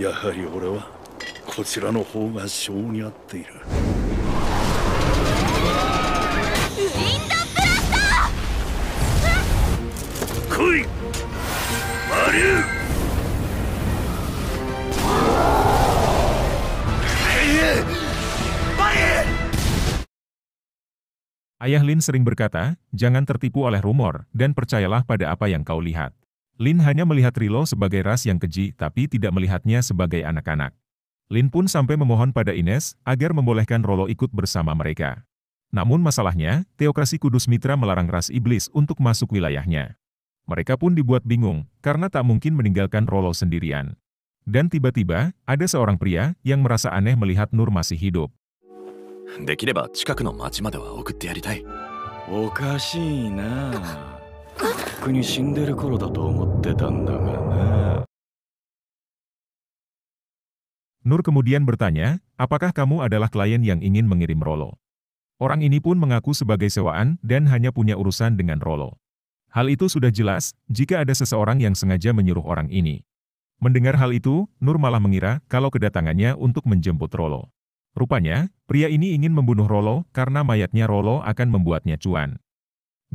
やはり俺はこちらの方が性に合っている。ウィンドブラスト！来いマリュウ。Ayah Lin sering berkata, jangan tertipu oleh rumor, dan percayalah pada apa yang kau lihat. Lin hanya melihat Rilo sebagai ras yang keji tapi tidak melihatnya sebagai anak-anak. Lin pun sampai memohon pada Ines agar membolehkan Rolo ikut bersama mereka. Namun masalahnya, teokrasi Kudus Mitra melarang ras iblis untuk masuk wilayahnya. Mereka pun dibuat bingung, karena tak mungkin meninggalkan Rolo sendirian. Dan tiba-tiba, ada seorang pria yang merasa aneh melihat Nur masih hidup. できれば近くの町までは送ってやりたい。おかしいな。とっくに死んでる頃だと思ってたんだがな。Nur kemudian bertanya, apakah kamu adalah klien yang ingin mengirim Rolo? Orang ini pun mengaku sebagai sewaan dan hanya punya urusan dengan Rolo. Hal itu sudah jelas jika ada seseorang yang sengaja menyuruh orang ini. Mendengar hal itu, Nur malah mengira kalau kedatangannya untuk menjemput Rolo. Rupanya, pria ini ingin membunuh Rolo karena mayatnya Rolo akan membuatnya cuan.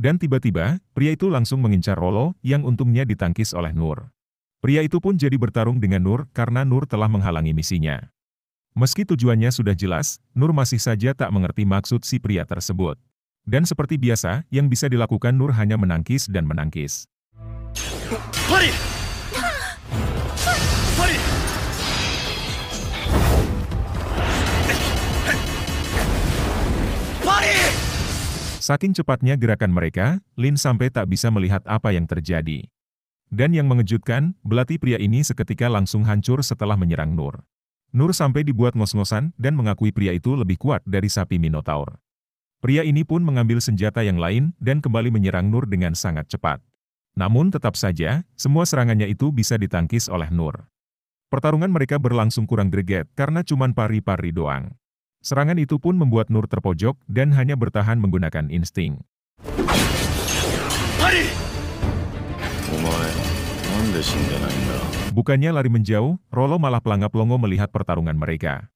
Dan tiba-tiba, pria itu langsung mengincar Rolo yang untungnya ditangkis oleh Nur. Pria itu pun jadi bertarung dengan Nur karena Nur telah menghalangi misinya. Meski tujuannya sudah jelas, Nur masih saja tak mengerti maksud si pria tersebut. Dan seperti biasa, yang bisa dilakukan Nur hanya menangkis dan menangkis. Pari! Pari! Saking cepatnya gerakan mereka, Lin sampai tak bisa melihat apa yang terjadi. Dan yang mengejutkan, belati pria ini seketika langsung hancur setelah menyerang Nur. Nur sampai dibuat ngos-ngosan dan mengakui pria itu lebih kuat dari sapi Minotaur. Pria ini pun mengambil senjata yang lain dan kembali menyerang Nur dengan sangat cepat. Namun tetap saja, semua serangannya itu bisa ditangkis oleh Nur. Pertarungan mereka berlangsung kurang greget karena cuman pari-pari doang. Serangan itu pun membuat Nur terpojok dan hanya bertahan menggunakan insting. Bukannya lari menjauh, Rolo malah pelangap-longo melihat pertarungan mereka.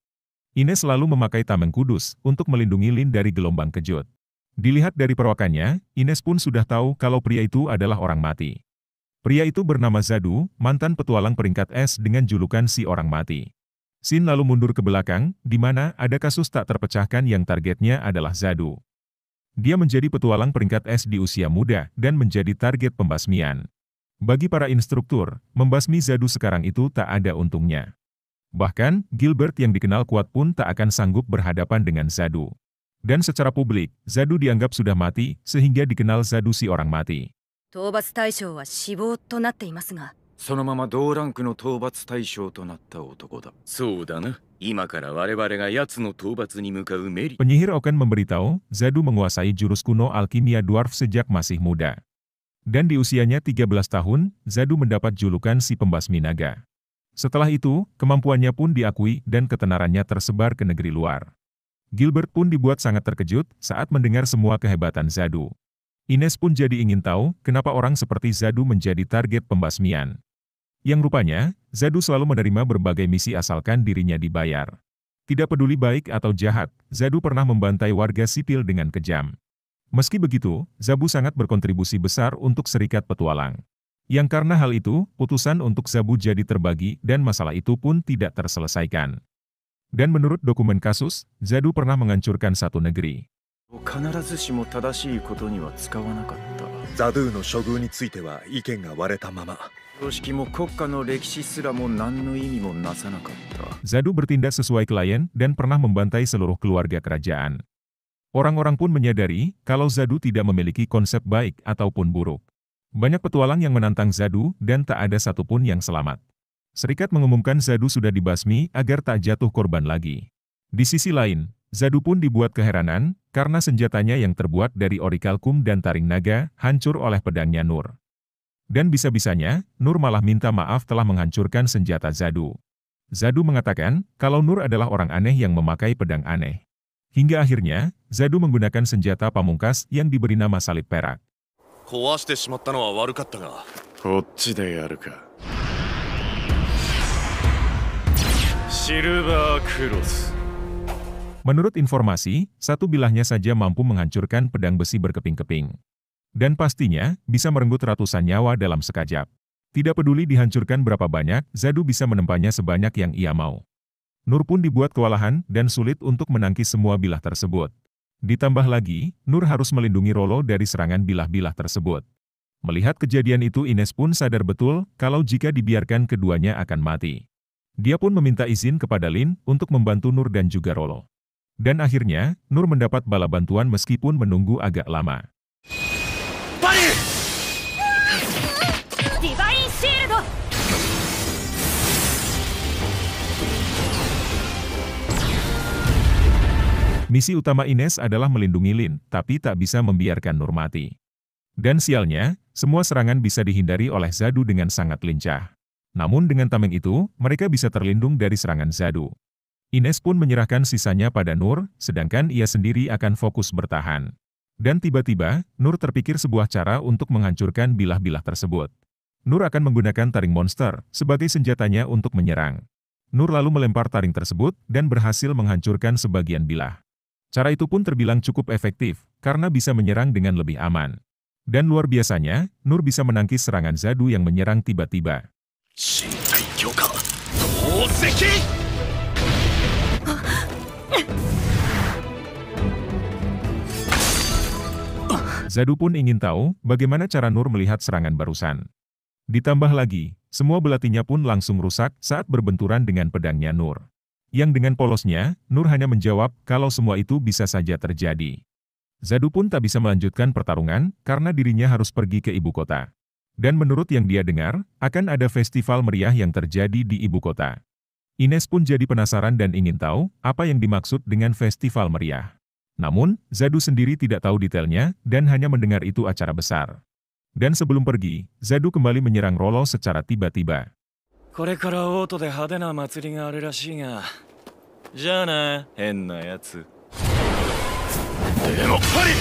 Ines selalu memakai tameng kudus untuk melindungi Lin dari gelombang kejut. Dilihat dari perawakannya, Ines pun sudah tahu kalau pria itu adalah orang mati. Pria itu bernama Zadu, mantan petualang peringkat es dengan julukan si orang mati. Sin lalu mundur ke belakang, di mana ada kasus tak terpecahkan yang targetnya adalah Zadu. Dia menjadi petualang peringkat es di usia muda dan menjadi target pembasmian. Bagi para instruktur, membasmi Zadu sekarang itu tak ada untungnya. Bahkan, Gilbert yang dikenal kuat pun tak akan sanggup berhadapan dengan Zadu. Dan secara publik, Zadu dianggap sudah mati, sehingga dikenal Zadu si orang mati. 討伐対象は死亡となっていますが。そのまま同ランクの討伐対象となった男だ。そうだな。今から我々が奴の討伐に向かうメリ。Penyihir Oken memberitahu, Zadu menguasai jurus kuno alkimia dwarf sejak masih muda. Dan di usianya 13 tahun, Zadu mendapat julukan si pembasmi naga. Setelah itu, kemampuannya pun diakui dan ketenarannya tersebar ke negeri luar. Gilbert pun dibuat sangat terkejut saat mendengar semua kehebatan Zadu. Ines pun jadi ingin tahu kenapa orang seperti Zadu menjadi target pembasmian. Yang rupanya, Zadu selalu menerima berbagai misi asalkan dirinya dibayar. Tidak peduli baik atau jahat, Zadu pernah membantai warga sipil dengan kejam. Meski begitu, Zabu sangat berkontribusi besar untuk Serikat Petualang. Yang karena hal itu, putusan untuk Zabu jadi terbagi dan masalah itu pun tidak terselesaikan. Dan menurut dokumen kasus, Zadu pernah menghancurkan satu negeri. 必ずしも正しいことには使わなかった。ザドゥーの処遇については意見が割れたまま。組織も国家の歴史すらも何の意味もなさなかった。Zadu bertindak sesuai klien dan pernah membantai seluruh keluarga kerajaan. Orang-orang pun menyadari kalau Zadu tidak memiliki konsep baik ataupun buruk. Banyak petualang yang menantang Zadu dan tak ada satupun yang selamat. Serikat mengumumkan Zadu sudah dibasmi agar tak jatuh korban lagi. Di sisi lain, Zadu pun dibuat keheranan karena senjatanya yang terbuat dari orikalkum dan taring naga hancur oleh pedangnya Nur. Dan bisa-bisanya, Nur malah minta maaf telah menghancurkan senjata Zadu. Zadu mengatakan kalau Nur adalah orang aneh yang memakai pedang aneh. Hingga akhirnya, Zadu menggunakan senjata pamungkas yang diberi nama salib perak. 壊してしまったのは悪かったが。こっちでやるか。シルバークロス Menurut informasi, satu bilahnya saja mampu menghancurkan pedang besi berkeping-keping. Dan pastinya, bisa merenggut ratusan nyawa dalam sekejap. Tidak peduli dihancurkan berapa banyak, Zadu bisa menempanya sebanyak yang ia mau. Nur pun dibuat kewalahan dan sulit untuk menangkis semua bilah tersebut. Ditambah lagi, Nur harus melindungi Rollo dari serangan bilah-bilah tersebut. Melihat kejadian itu, Ines pun sadar betul kalau jika dibiarkan keduanya akan mati. Dia pun meminta izin kepada Lin untuk membantu Nur dan juga Rollo. Dan akhirnya, Nur mendapat bala bantuan meskipun menunggu agak lama. Divine Shield! Misi utama Ines adalah melindungi Lin, tapi tak bisa membiarkan Nur mati. Dan sialnya, semua serangan bisa dihindari oleh Zadu dengan sangat lincah. Namun dengan tameng itu, mereka bisa terlindung dari serangan Zadu. Ines pun menyerahkan sisanya pada Nur, sedangkan ia sendiri akan fokus bertahan. Dan tiba-tiba, Nur terpikir sebuah cara untuk menghancurkan bilah-bilah tersebut. Nur akan menggunakan taring monster sebagai senjatanya untuk menyerang. Nur lalu melempar taring tersebut dan berhasil menghancurkan sebagian bilah. Cara itu pun terbilang cukup efektif, karena bisa menyerang dengan lebih aman. Dan luar biasanya, Nur bisa menangkis serangan Zadu yang menyerang tiba-tiba. Zadu pun ingin tahu bagaimana cara Nur melihat serangan barusan. Ditambah lagi, semua belatinya pun langsung rusak saat berbenturan dengan pedangnya Nur. Yang dengan polosnya, Nur hanya menjawab kalau semua itu bisa saja terjadi. Zadu pun tak bisa melanjutkan pertarungan karena dirinya harus pergi ke ibu kota. Dan menurut yang dia dengar, akan ada festival meriah yang terjadi di ibu kota. Ines pun jadi penasaran dan ingin tahu apa yang dimaksud dengan festival meriah. Namun, Zadu sendiri tidak tahu detailnya dan hanya mendengar itu acara besar. Dan sebelum pergi, Zadu kembali menyerang Rollo secara tiba-tiba. これからオートで派手な祭りがあるらしいがじゃあな変なやつでもパリ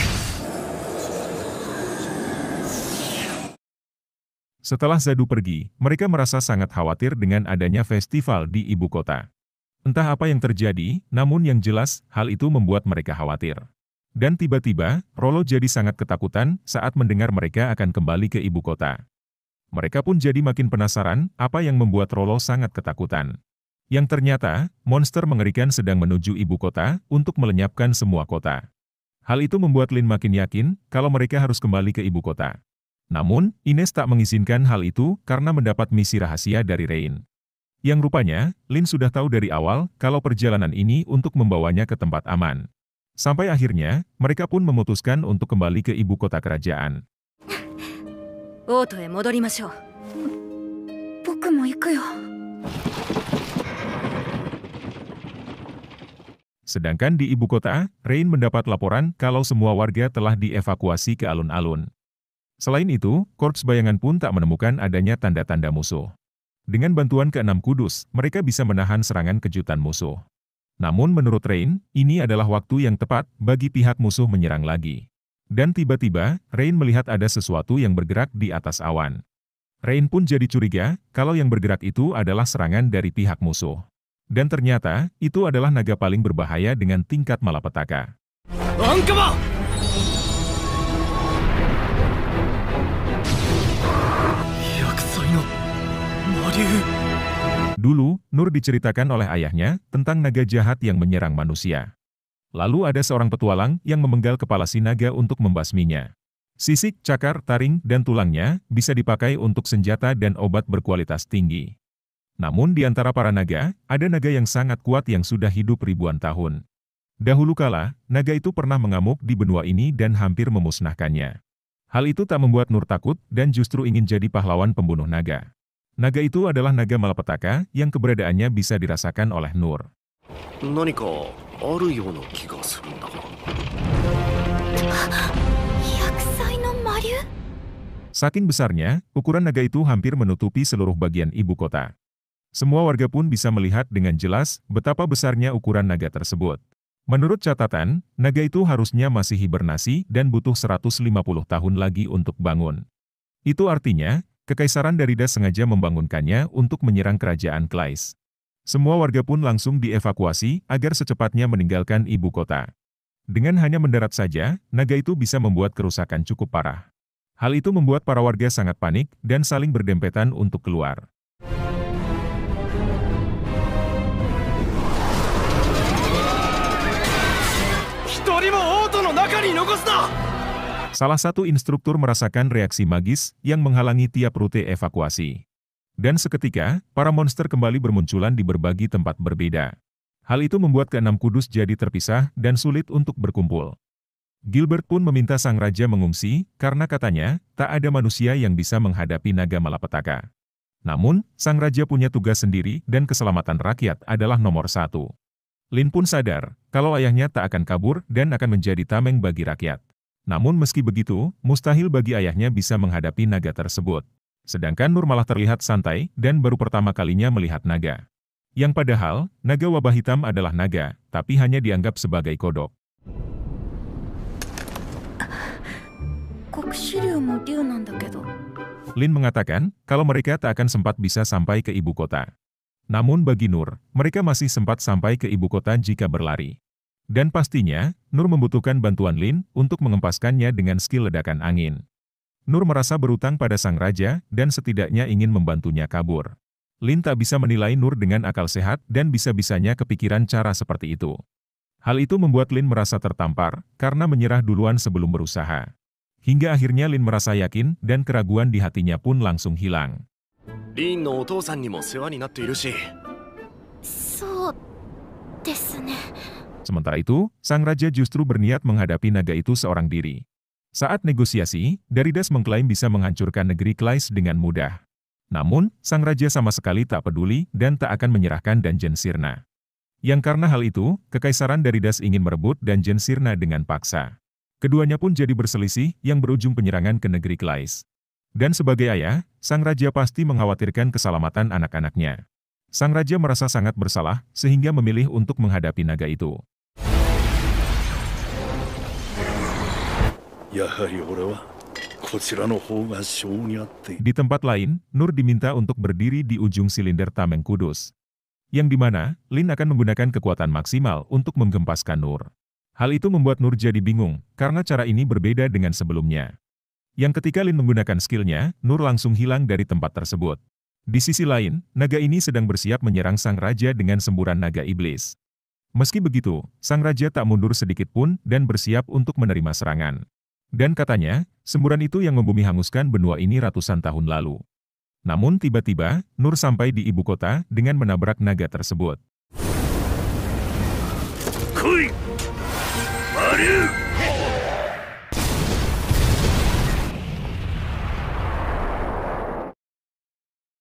Setelah Zadu pergi, mereka merasa sangat khawatir dengan adanya festival di ibu kota. Entah apa yang terjadi, namun yang jelas, hal itu membuat mereka khawatir. Dan tiba-tiba, Rollo jadi sangat ketakutan saat mendengar mereka akan kembali ke ibu kota. Mereka pun jadi makin penasaran apa yang membuat Rollo sangat ketakutan. Yang ternyata, monster mengerikan sedang menuju ibu kota untuk melenyapkan semua kota. Hal itu membuat Lin makin yakin kalau mereka harus kembali ke ibu kota. Namun, Ines tak mengizinkan hal itu karena mendapat misi rahasia dari Rain. Yang rupanya, Lin sudah tahu dari awal kalau perjalanan ini untuk membawanya ke tempat aman. Sampai akhirnya, mereka pun memutuskan untuk kembali ke ibu kota kerajaan. オートへ戻りましょう。僕も行くよ。 Sedangkan di ibu kota, Rain mendapat laporan kalau semua warga telah dievakuasi ke alun-alun. Selain itu, Korps Bayangan pun tak menemukan adanya tanda-tanda musuh. Dengan bantuan keenam kudus, mereka bisa menahan serangan kejutan musuh. Namun menurut Rain, ini adalah waktu yang tepat bagi pihak musuh menyerang lagi. Dan tiba-tiba, Rain melihat ada sesuatu yang bergerak di atas awan. Rain pun jadi curiga kalau yang bergerak itu adalah serangan dari pihak musuh. Dan ternyata, itu adalah naga paling berbahaya dengan tingkat malapetaka. Angkama! Yakusai no Maryu. Dulu, Nur diceritakan oleh ayahnya tentang naga jahat yang menyerang manusia. Lalu ada seorang petualang yang memenggal kepala si naga untuk membasminya. Sisik, cakar, taring, dan tulangnya bisa dipakai untuk senjata dan obat berkualitas tinggi. Namun di antara para naga, ada naga yang sangat kuat yang sudah hidup ribuan tahun. Dahulu kala, naga itu pernah mengamuk di benua ini dan hampir memusnahkannya. Hal itu tak membuat Nur takut dan justru ingin jadi pahlawan pembunuh naga. Naga itu adalah naga malapetaka yang keberadaannya bisa dirasakan oleh Nur. 何かあるような気がするんだが。Yakusai no Maryu? Saking besarnya, ukuran naga itu hampir menutupi seluruh bagian ibu kota. Semua warga pun bisa melihat dengan jelas betapa besarnya ukuran naga tersebut. Menurut catatan, naga itu harusnya masih hibernasi dan butuh 150 tahun lagi untuk bangun. Itu artinya, Kekaisaran Darida sengaja membangunkannya untuk menyerang kerajaan Klais. Semua warga pun langsung dievakuasi agar secepatnya meninggalkan ibu kota. Dengan hanya mendarat saja, naga itu bisa membuat kerusakan cukup parah. Hal itu membuat para warga sangat panik dan saling berdempetan untuk keluar. Salah satu instruktur merasakan reaksi magis yang menghalangi tiap rute evakuasi. Dan seketika, para monster kembali bermunculan di berbagai tempat berbeda. Hal itu membuat keenam kudus jadi terpisah dan sulit untuk berkumpul. Gilbert pun meminta sang raja mengungsi, karena katanya, tak ada manusia yang bisa menghadapi naga malapetaka. Namun, sang raja punya tugas sendiri dan keselamatan rakyat adalah nomor satu. Lin pun sadar, kalau ayahnya tak akan kabur dan akan menjadi tameng bagi rakyat. Namun meski begitu, mustahil bagi ayahnya bisa menghadapi naga tersebut. Sedangkan Nur malah terlihat santai dan baru pertama kalinya melihat naga. Yang padahal, naga wabah hitam adalah naga, tapi hanya dianggap sebagai kodok. Lin mengatakan, kalau mereka tak akan sempat bisa sampai ke ibu kota. Namun bagi Nur, mereka masih sempat sampai ke ibu kota jika berlari. Dan pastinya, Nur membutuhkan bantuan Lin untuk mengempaskannya dengan skill ledakan angin. Nur merasa berutang pada sang raja dan setidaknya ingin membantunya kabur. Lin tak bisa menilai Nur dengan akal sehat dan bisa-bisanya kepikiran cara seperti itu. Hal itu membuat Lin merasa tertampar karena menyerah duluan sebelum berusaha. Hingga akhirnya Lin merasa yakin dan keraguan di hatinya pun langsung hilang. Lin no otousan ni mo sewa ni natte iru shi. Sementara itu, sang raja justru berniat menghadapi naga itu seorang diri. Saat negosiasi, Daridas mengklaim bisa menghancurkan negeri Klais dengan mudah. Namun, sang raja sama sekali tak peduli dan tak akan menyerahkan Dungeon Sirna. Yang karena hal itu, kekaisaran Daridas ingin merebut Dungeon Sirna dengan paksa. Keduanya pun jadi berselisih yang berujung penyerangan ke negeri Klais. Dan sebagai ayah, sang raja pasti mengkhawatirkan keselamatan anak-anaknya. Sang raja merasa sangat bersalah sehingga memilih untuk menghadapi naga itu. Di tempat lain, Nur diminta untuk berdiri di ujung silinder tameng kudus. Yang dimana, Lin akan menggunakan kekuatan maksimal untuk menggempaskan Nur. Hal itu membuat Nur jadi bingung, karena cara ini berbeda dengan sebelumnya. Yang ketika Lin menggunakan skillnya, Nur langsung hilang dari tempat tersebut. Di sisi lain, naga ini sedang bersiap menyerang sang raja dengan semburan naga iblis. Meski begitu, sang raja tak mundur sedikit pun dan bersiap untuk menerima serangan. Dan katanya, semburan itu yang membumi hanguskan benua ini ratusan tahun lalu. Namun tiba-tiba, Nur sampai di ibu kota dengan menabrak naga tersebut. Kui! Maru!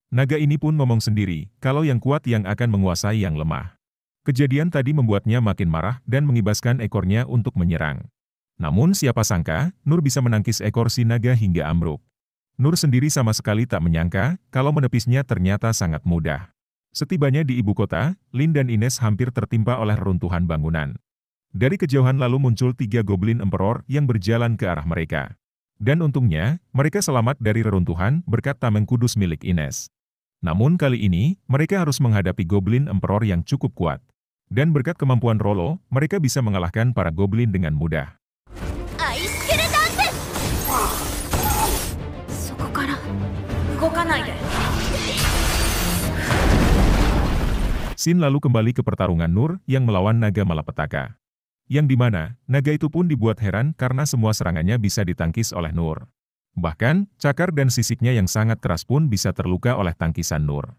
Naga ini pun ngomong sendiri, kalau yang kuat yang akan menguasai yang lemah. Kejadian tadi membuatnya makin marah dan mengibaskan ekornya untuk menyerang. Namun siapa sangka, Nur bisa menangkis ekor si naga hingga ambruk. Nur sendiri sama sekali tak menyangka, kalau menepisnya ternyata sangat mudah. Setibanya di ibu kota, Lin dan Ines hampir tertimpa oleh reruntuhan bangunan. Dari kejauhan lalu muncul 3 Goblin Emperor yang berjalan ke arah mereka. Dan untungnya, mereka selamat dari reruntuhan berkat tameng kudus milik Ines. Namun kali ini, mereka harus menghadapi Goblin Emperor yang cukup kuat. Dan berkat kemampuan Rollo, mereka bisa mengalahkan para Goblin dengan mudah. Sin lalu kembali ke pertarungan Nur yang melawan naga malapetaka. Yang dimana, naga itu pun dibuat heran karena semua serangannya bisa ditangkis oleh Nur. Bahkan, cakar dan sisiknya yang sangat keras pun bisa terluka oleh tangkisan Nur.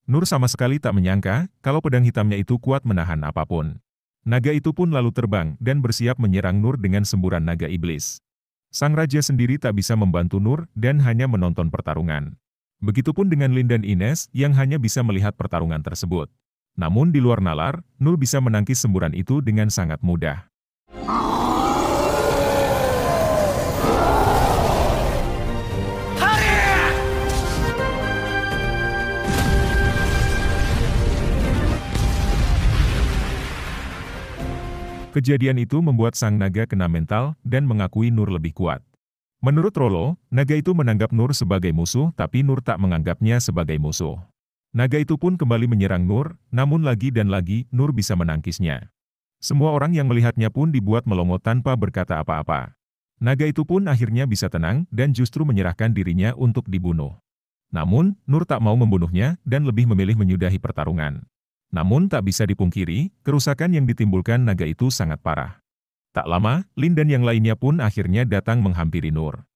Nur sama sekali tak menyangka kalau pedang hitamnya itu kuat menahan apapun. Naga itu pun lalu terbang dan bersiap menyerang Nur dengan semburan naga iblis. Sang raja sendiri tak bisa membantu Nur dan hanya menonton pertarungan. Begitupun dengan Lin dan Ines yang hanya bisa melihat pertarungan tersebut. Namun di luar nalar, Nur bisa menangkis semburan itu dengan sangat mudah. Kejadian itu membuat sang naga kena mental dan mengakui Nur lebih kuat. Menurut Rollo, naga itu menganggap Nur sebagai musuh tapi Nur tak menganggapnya sebagai musuh. Naga itu pun kembali menyerang Nur, namun lagi dan lagi Nur bisa menangkisnya. Semua orang yang melihatnya pun dibuat melongo tanpa berkata apa-apa. Naga itu pun akhirnya bisa tenang dan justru menyerahkan dirinya untuk dibunuh. Namun, Nur tak mau membunuhnya dan lebih memilih menyudahi pertarungan. Namun tak bisa dipungkiri, kerusakan yang ditimbulkan naga itu sangat parah. Tak lama, Lin dan yang lainnya pun akhirnya datang menghampiri Nur.